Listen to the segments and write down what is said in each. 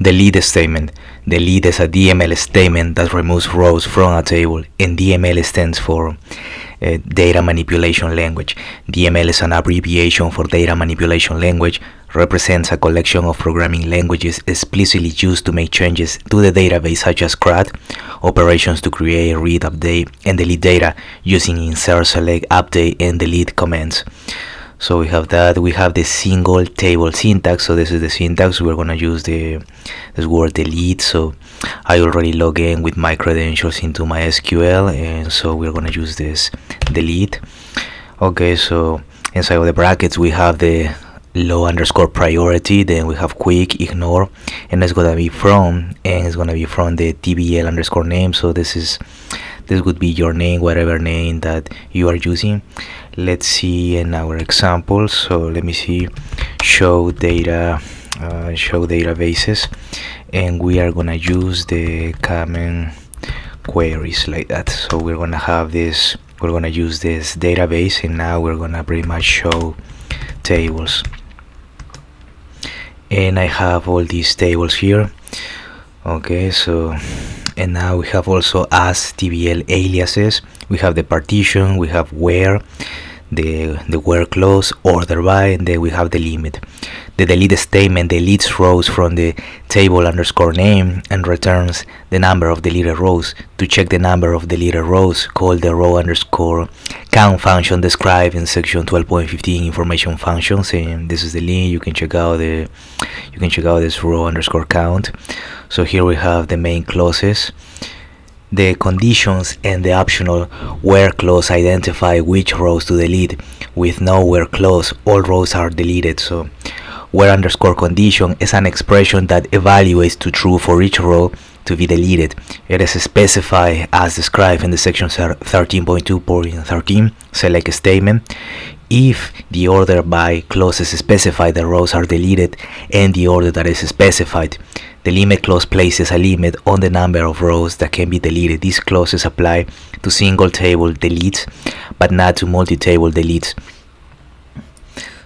Delete statement. Delete is a DML statement that removes rows from a table, and DML stands for data manipulation language. DML is an abbreviation for data manipulation language, represents a collection of programming languages explicitly used to make changes to the database, such as CRUD, operations to create, read, update, and delete data using insert, select, update, and delete commands. So we have that. We have the single table syntax. So this is the syntax. We're gonna use this word delete. So I already log in with my credentials into MySQL, and so we're gonna use this delete. Okay, so inside of the brackets we have the low underscore priority, then we have quick, ignore, and it's gonna be from, and it's gonna be from the tbl underscore name. So this would be your name, whatever name that you are using. Let's see in our example. So let me see, show data, show databases, and we are gonna use the common queries like that. So we're gonna have this, we're gonna use this database, and now we're gonna pretty much show tables, and I have all these tables here. Okay, so and now we have also as tbl aliases. We have the partition, we have where, the where clause, order by, and then we have the limit. The delete statement deletes rows from the table underscore name and returns the number of deleted rows. To check the number of deleted rows, call the row underscore count function described in section 12.15 information functions, and this is the link. You can check out this row underscore count. So here we have the main clauses. The conditions and the optional where clause identify which rows to delete. With no where clause, all rows are deleted. So where underscore condition is an expression that evaluates to true for each row to be deleted. It is specified as described in the section 13.2.13 select statement. If the order by clauses specify the rows are deleted and the order that is specified, the limit clause places a limit on the number of rows that can be deleted. These clauses apply to single table deletes, but not to multi-table deletes.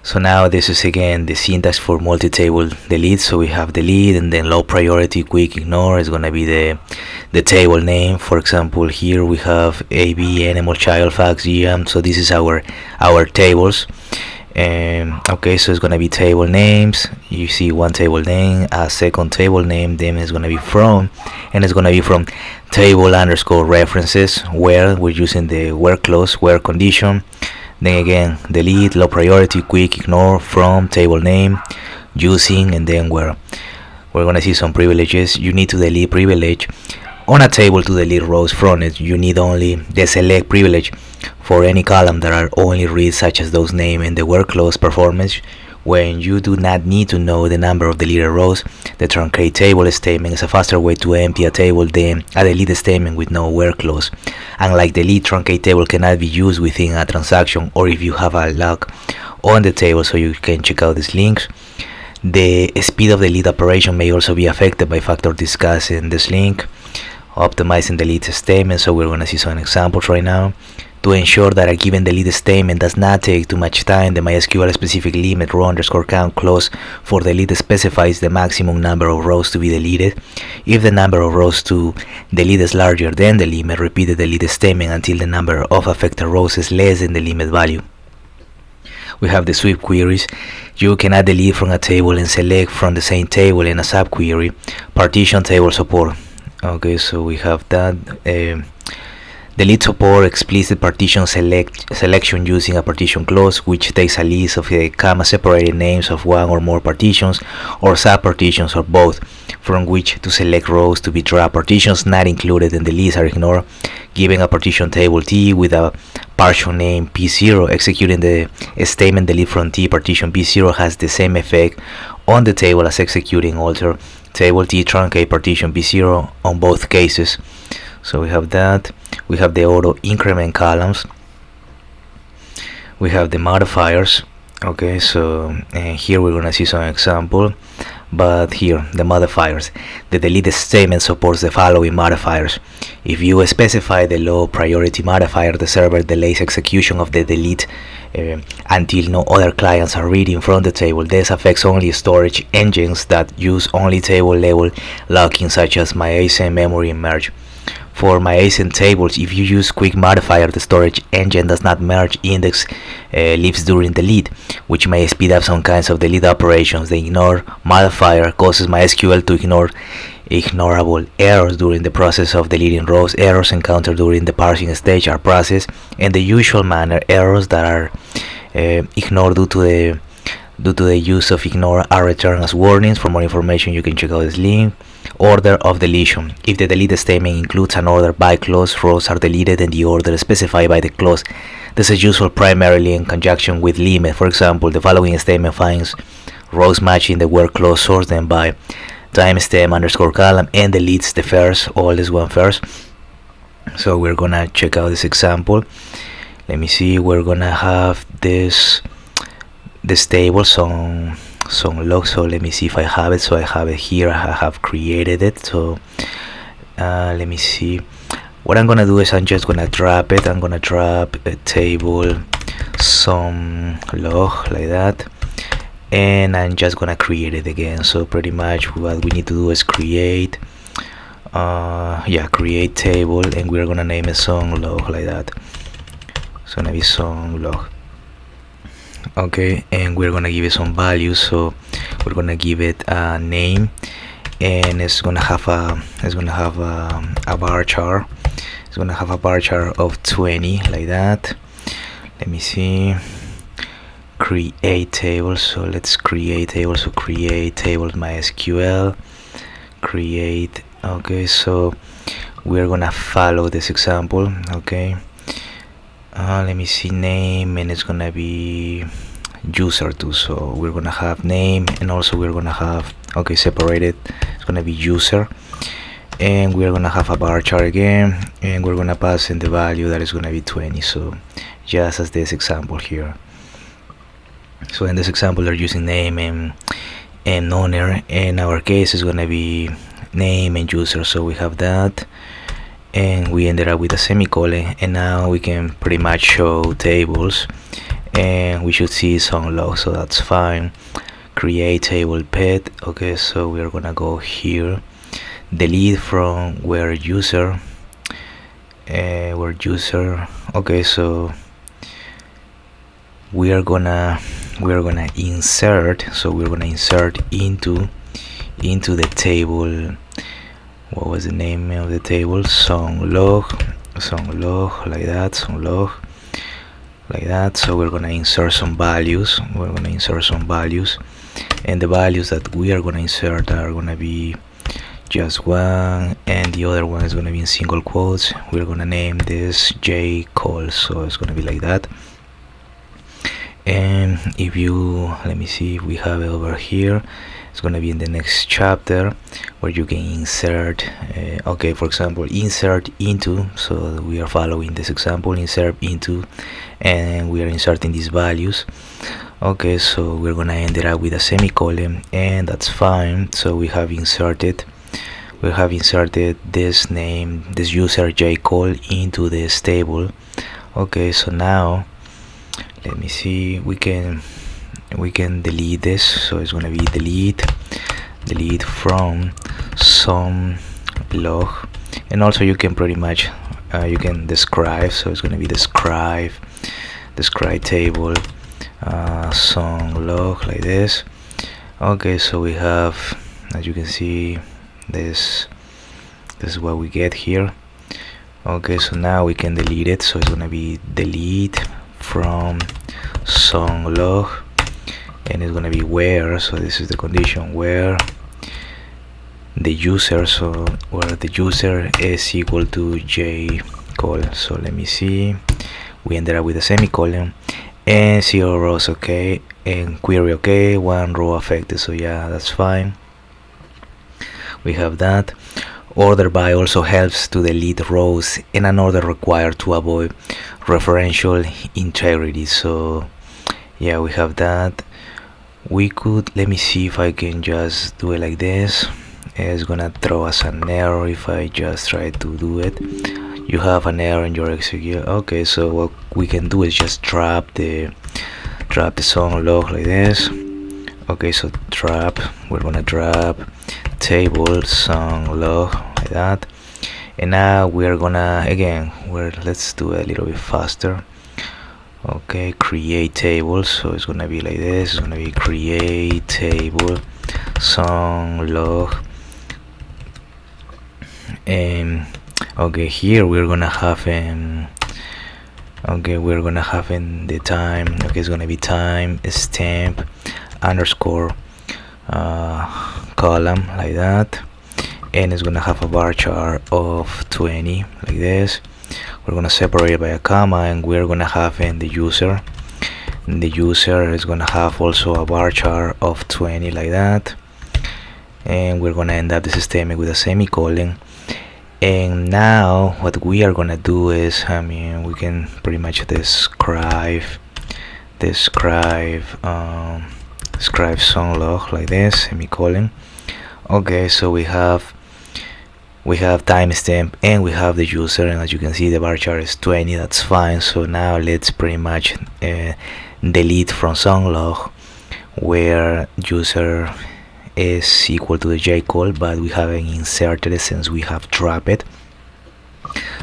So now this is again the syntax for multi-table delete. So we have delete, and then low priority, quick, ignore is gonna be the table name. For example, here we have AB, animal, child, fax, GM. So this is our tables. Okay, so it's gonna be table names. You see one table name, a second table name, then it's gonna be from, and it's gonna be from table underscore references, where we're using the where clause, where condition. Then again delete, low priority, quick, ignore, from, table name, using, and then where. We're gonna see some privileges. You need to delete privilege on a table. To delete rows from it, you need only the select privilege for any column that are only reads, such as those name, and the where clause performance. When you do not need to know the number of deleted rows, the truncate table statement is a faster way to empty a table than a delete statement with no where clause. Unlike delete, truncate table cannot be used within a transaction or if you have a lock on the table, so you can check out these links. The speed of the delete operation may also be affected by factors discussed in this link. Optimizing delete statement, so we're going to see some examples right now. To ensure that a given delete statement does not take too much time, the MySQL specific limit row underscore count clause for delete specifies the maximum number of rows to be deleted. If the number of rows to delete is larger than the limit, repeat the delete statement until the number of affected rows is less than the limit value. We have the sweep queries. You cannot delete from a table and select from the same table in a subquery. Partition table support. Okay, so we have that. Delete support explicit partition selection using a partition clause, which takes a list of the comma-separated names of one or more partitions or subpartitions or both, from which to select rows to be dropped. Partitions not included in the list are ignored. Giving a partition table T with a partial name P0, executing the statement delete from T partition P0 has the same effect on the table as executing alter table T truncate partition P0 on both cases. So we have that. We have the auto increment columns. We have the modifiers. Okay, so here we're gonna see some example, but here the modifiers. The delete statement supports the following modifiers. If you specify the low priority modifier, the server delays execution of the delete until no other clients are reading from the table. This affects only storage engines that use only table level locking, such as MySQL memory merge. For MySQL tables, if you use quick modifier, the storage engine does not merge index leaves during delete, which may speed up some kinds of delete operations. The ignore modifier causes MySQL to ignore ignorable errors during the process of deleting rows. Errors encountered during the parsing stage are processed in the usual manner. Errors that are ignored due to the use of ignore are returned as warnings. For more information, you can check out this link. Order of deletion. If the delete statement includes an order by clause, rows are deleted in the order specified by the clause. This is useful primarily in conjunction with limit. For example, the following statement finds rows matching the word clause, sorts them by timestamp underscore column, and deletes the first, oldest one first. So we're gonna check out this example. Let me see. We're gonna have this table, some log. So let me see if I have it. So I have it here. I have created it. So let me see. What I'm gonna do is I'm just gonna drop it. I'm gonna drop a table, some log like that, and I'm just gonna create it again. So pretty much what we need to do is create create table, and we're gonna name it song log like that. So gonna be song log. Okay, and we're gonna give it some values. So we're gonna give it a name, and it's gonna have a bar chart. It's gonna have a bar chart of 20 like that. Let me see. Create table. So let's create table. So create table MySQL. Create. Okay, so we're gonna follow this example. Okay. Let me see, name, and it's gonna be user too. So we're gonna have name, and also we're gonna have separated. It's gonna be user, and we're gonna have a bar chart again, and we're gonna pass in the value that is gonna be 20. So just as this example here. So in this example, they're using name and owner. In our case, it's gonna be name and user. So we have that. And we ended up with a semicolon, and now we can pretty much show tables, and we should see some logs, so that's fine. Create table pet. Okay, so we're gonna go here, delete from where user. Okay, so we're gonna insert. So we're gonna insert into the table. What was the name of the table? Song log like that, song log like that. So we're gonna insert some values. And the values that we are gonna insert are gonna be just one, and the other one is gonna be in single quotes. We're gonna name this J call, so it's gonna be like that. And if you, let me see if we have it over here. It's gonna be in the next chapter, where you can insert for example, insert into. So we are following this example, insert into, and we are inserting these values. Okay, so we're gonna end it up with a semicolon, and that's fine. So we have inserted this name, this user J call, into this table. Okay, so now let me see, we can delete this. So it's gonna be delete from some log, and also you can pretty much you can describe. So it's gonna be describe table some log like this. Okay, so we have, as you can see, this is what we get here. Okay, so now we can delete it. So it's gonna be delete from some log, and it's gonna be where. So this is the condition, where the user, so where the user is equal to J call. So let me see, we ended up with a semicolon, and 0 rows. Okay, and query. Okay, 1 row affected. So yeah, that's fine. We have that. Order by also helps to delete rows in an order required to avoid referential integrity. So Yeah, we have that. We could, let me see if I can just do it like this. It's gonna throw us an error if I just try to do it. You have an error in your execute. Okay, so what we can do is just drop the song log like this. Okay, so we're gonna drop table song log like that. And now we're gonna, again, let's do it a little bit faster. Okay, create table. So it's gonna be like this. It's gonna be create table song log. And okay, here we're gonna have okay, we're gonna have in the time. Okay, it's gonna be time stamp underscore column like that, and it's gonna have a varchar of 20 like this. We're gonna separate it by a comma, and we're gonna have in the user. And the user is gonna have also a varchar of 20 like that, and we're gonna end up this statement with a semicolon. And now what we are gonna do is, I mean, we can pretty much describe song log like this, semicolon. Okay, so we have timestamp and we have the user, and as you can see the varchar is 20. That's fine. So now let's pretty much delete from song log where user is equal to the jcall, but we haven't inserted it since we have dropped it.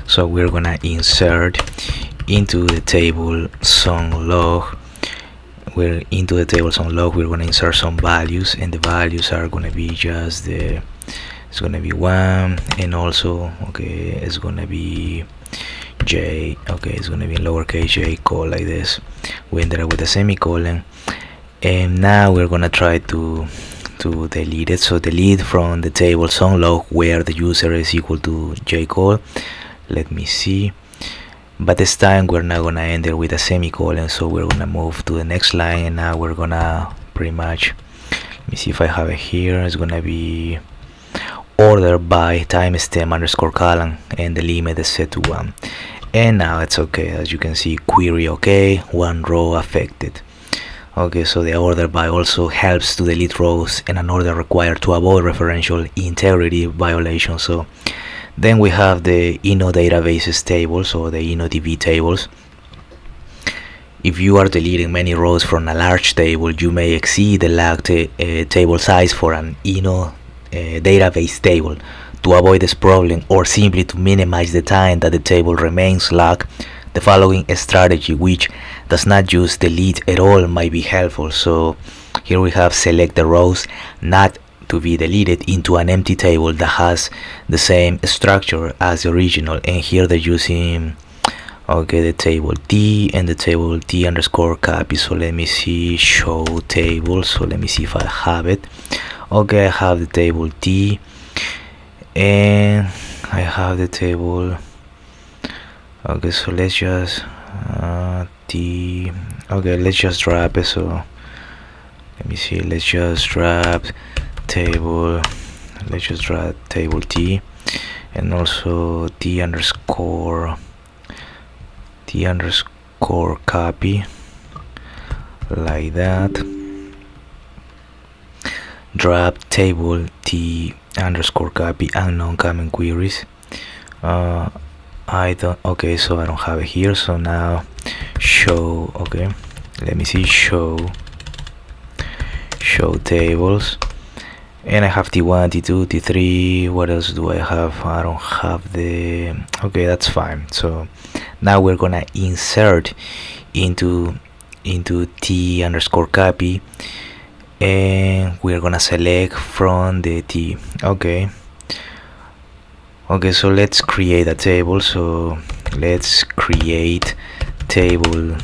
So we're gonna insert into the table song log. We're gonna insert some values, and the values are gonna be just it's gonna be 1, and also okay, it's gonna be j. Okay, it's gonna be in lowercase j call like this. We ended up with a semicolon, and now we're gonna try to delete it. So delete from the table song log where the user is equal to jcall. Let me see, but this time we're not gonna end it with a semicolon, so we're gonna move to the next line, and now we're gonna pretty much, let me see if I have it here. It's gonna be order by timestamp underscore column, and the limit is set to 1. And now it's okay. As you can see, query okay, 1 row affected. Okay, so the order by also helps to delete rows and an order required to avoid referential integrity violation. So then we have the INO databases tables, or the INODB tables. If you are deleting many rows from a large table, you may exceed the locked table size for an INO database table. To avoid this problem, or simply to minimize the time that the table remains locked, the following strategy, which does not use delete at all, might be helpful. So here we have select the rows not to be deleted into an empty table that has the same structure as the original, and here they're using okay the table T and the table T underscore copy. So let me see, show table. So let me see if I have it. Okay, I have the table T, and I have the table. Okay, so let's just T. Okay, let's just drop it. So let me see, let's just drop table. Let's just drop table T, and also T underscore copy like that. Drop table T underscore copy unknown common queries. I don't, okay, so I don't have it here. So now show, okay, let me see, show tables, and I have T1, T2, T3. What else do I have? I don't have the, okay, that's fine. So now we're gonna insert into T underscore copy, and we're gonna select from the T. Okay, so let's create a table. So let's create table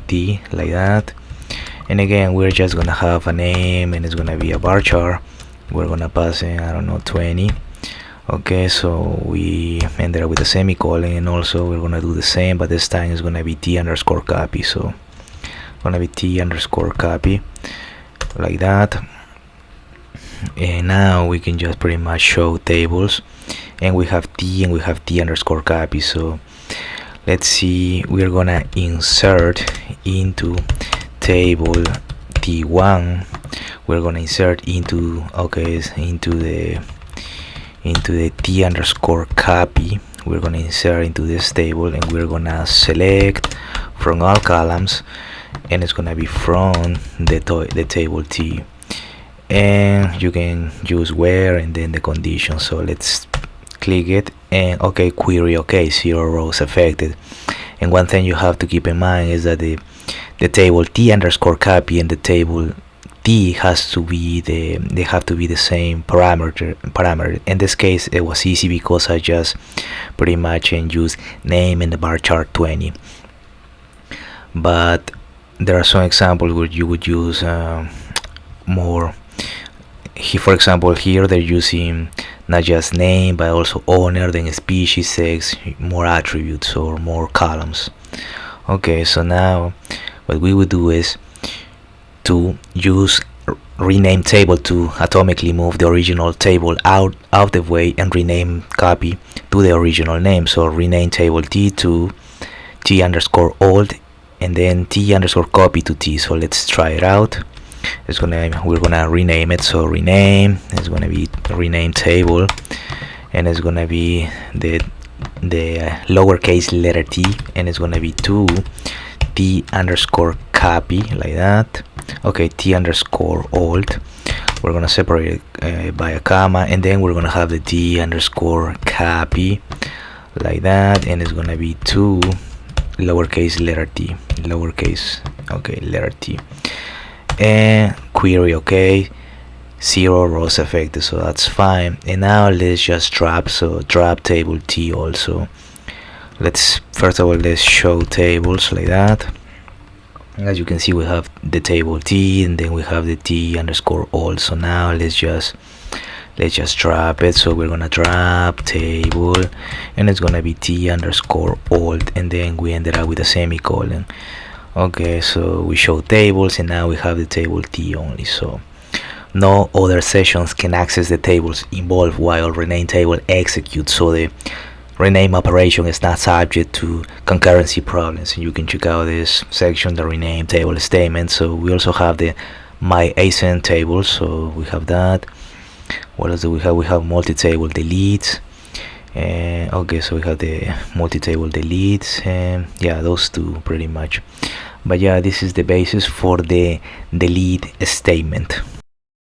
T like that, and again we're just gonna have a name, and it's gonna be a varchar. We're gonna pass in, I don't know, 20. Okay, so we ended up with a semicolon, and also we're gonna do the same, but this time it's gonna be T underscore copy. So gonna be T underscore copy like that, and now we can just pretty much show tables, and we have T and we have T underscore copy. So let's see, we're gonna insert into table T1, we're gonna insert into the T underscore copy. We're gonna insert into this table, and we're gonna select from all columns, and it's gonna be from the table T. And you can use where and then the condition. So let's click it, and okay, query okay, 0 rows affected. And one thing you have to keep in mind is that the table T underscore copy and the table T has to be they have to be the same parameter. In this case, it was easy because I just pretty much used name in the bar chart 20. But there are some examples where you would use more. For example, here they're using not just name but also owner, then species, sex, more attributes or more columns. Okay, so now what we would do is to use rename table to atomically move the original table out of the way and rename copy to the original name. So rename table T to T underscore old, and then T underscore copy to T. So let's try it out. We're gonna rename it. So rename is gonna be rename table, and it's gonna be the lowercase letter T, and it's gonna be to T underscore copy, like that. Okay, T underscore old, we're gonna separate it by a comma, and then we're gonna have the T underscore copy, like that, and it's gonna be to lowercase letter T, letter T, and query okay, 0 rows affected, so that's fine. And now let's just drop, so drop table T also. Let's first of all let's show tables, like that. As you can see, we have the table T, and then we have the T underscore old. So now let's just drop it. So we're gonna drop table, and it's gonna be T underscore old, and then we ended up with a semicolon. Okay, so we show tables, and now we have the table T only. So no other sessions can access the tables involved while rename table executes. So the rename operation is not subject to concurrency problems. And you can check out this section, the rename table statement. So we also have the MySQL table. So we have that. What else do we have? We have multi-table deletes. And okay, so we have the multi-table deletes, and yeah, those two pretty much. But yeah, this is the basis for the delete statement.